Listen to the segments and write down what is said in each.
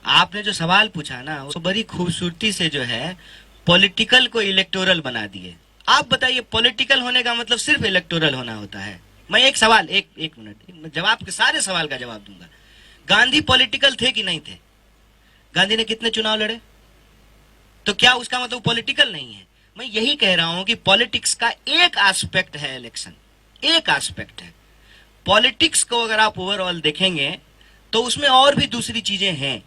आपने जो सवाल पूछा ना वो बड़ी खूबसूरती से जो है पॉलिटिकल को इलेक्टोरल बना दिए। आप बताइए पॉलिटिकल होने का मतलब सिर्फ इलेक्टोरल होना होता है? मैं एक सवाल एक मिनट जवाब के सारे सवाल का जवाब दूंगा। गांधी पॉलिटिकल थे कि नहीं थे? गांधी ने कितने चुनाव लड़े? तो क्या उसका मतलब पॉलिटिकल नहीं है? मैं यही कह रहा हूं कि पॉलिटिक्स का एक एस्पेक्ट है इलेक्शन, एक एस्पेक्ट है। पॉलिटिक्स को अगर आप ओवरऑल देखेंगे तो उसमें और भी दूसरी चीजें हैं।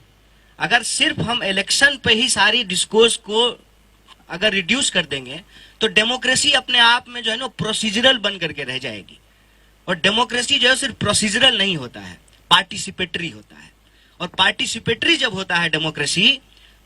अगर सिर्फ हम इलेक्शन पे ही सारी डिस्कोर्स को अगर रिड्यूस कर देंगे तो डेमोक्रेसी अपने आप में जो है ना प्रोसीजरल बन करके रह जाएगी। और डेमोक्रेसी जो है सिर्फ प्रोसीजरल नहीं होता है, पार्टिसिपेटरी होता है। और पार्टिसिपेटरी जब होता है डेमोक्रेसी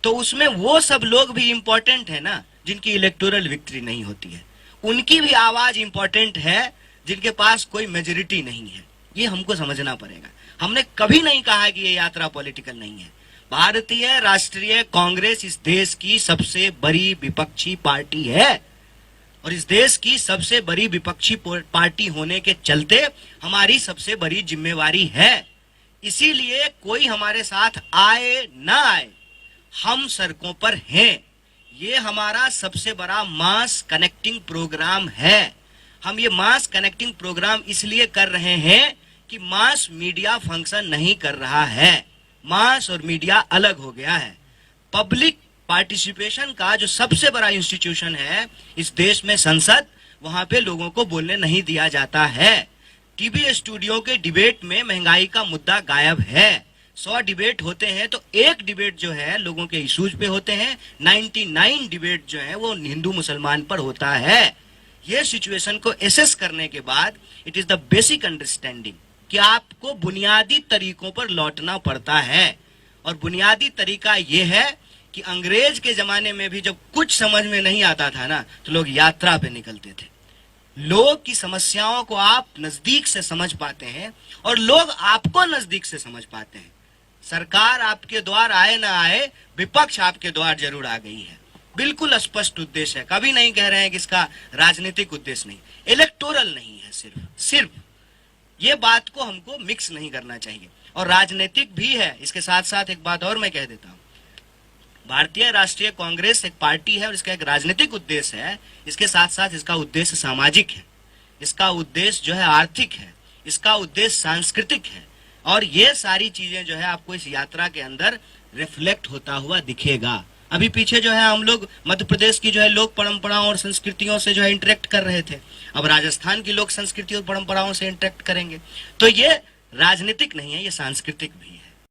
तो उसमें वो सब लोग भी इंपॉर्टेंट है ना जिनकी इलेक्टोरल विक्ट्री नहीं होती है, उनकी भी आवाज इंपॉर्टेंट है जिनके पास कोई मेजोरिटी नहीं है। ये हमको समझना पड़ेगा। हमने कभी नहीं कहा कि ये यात्रा पॉलिटिकल नहीं है। भारतीय राष्ट्रीय कांग्रेस इस देश की सबसे बड़ी विपक्षी पार्टी है और इस देश की सबसे बड़ी विपक्षी पार्टी होने के चलते हमारी सबसे बड़ी जिम्मेवारी है। इसीलिए कोई हमारे साथ आए ना आए, हम सड़कों पर हैं। ये हमारा सबसे बड़ा मास कनेक्टिंग प्रोग्राम है। हम ये मास कनेक्टिंग प्रोग्राम इसलिए कर रहे हैं कि मास मीडिया फंक्शन नहीं कर रहा है। मास और मीडिया अलग हो गया है। पब्लिक पार्टिसिपेशन का जो सबसे बड़ा इंस्टीट्यूशन है इस देश में संसद, वहां पे लोगों को बोलने नहीं दिया जाता है। टीवी स्टूडियो के डिबेट में महंगाई का मुद्दा गायब है। 100 डिबेट होते हैं तो एक डिबेट जो है लोगों के इश्यूज पे होते हैं, 99 डिबेट जो है वो हिंदू मुसलमान पर होता है। ये सिचुएशन को एसेस करने के बाद it is the basic understanding कि आपको बुनियादी तरीकों पर लौटना पड़ता है। और बुनियादी तरीका यह है कि अंग्रेज के जमाने में भी जब कुछ समझ में नहीं आता था ना तो लोग यात्रा पे निकलते थे। लोग की समस्याओं को आप नजदीक से समझ पाते हैं और लोग आपको नजदीक से समझ पाते हैं। सरकार आपके द्वार आए ना आए, विपक्ष आपके द्वार जरूर आ गई है। बिल्कुल स्पष्ट उद्देश्य है। कभी नहीं कह रहे हैं कि इसका राजनीतिक उद्देश्य नहीं, इलेक्टोरल नहीं है। सिर्फ ये बात को हमको मिक्स नहीं करना चाहिए। और राजनीतिक भी है। इसके साथ साथ एक बात और मैं कह देता हूं, भारतीय राष्ट्रीय कांग्रेस एक पार्टी है और इसका एक राजनीतिक उद्देश्य है। इसके साथ साथ इसका उद्देश्य सामाजिक है, इसका उद्देश्य जो है आर्थिक है, इसका उद्देश्य सांस्कृतिक है। और ये सारी चीजें जो है आपको इस यात्रा के अंदर रिफ्लेक्ट होता हुआ दिखेगा। अभी पीछे जो है हम लोग मध्य प्रदेश की जो है लोक परंपराओं और संस्कृतियों से जो है इंटरेक्ट कर रहे थे। अब राजस्थान की लोक संस्कृति और परंपराओं से इंटरेक्ट करेंगे। तो ये राजनीतिक नहीं है, ये सांस्कृतिक भी है।